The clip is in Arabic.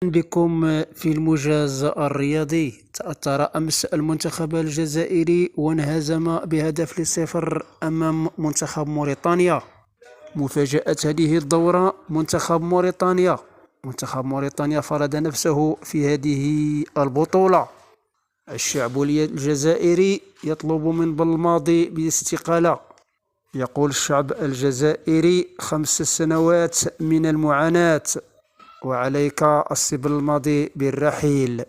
بكم في الموجز الرياضي. تأثر أمس المنتخب الجزائري وانهزم بهدف ل0 أمام منتخب موريتانيا. مفاجأة هذه الدورة منتخب موريتانيا فرض نفسه في هذه البطولة. الشعب الجزائري يطلب من بالماضي بالاستقالة. يقول الشعب الجزائري 5 سنوات من المعاناة، وعليك السي بالماضي بالرحيل.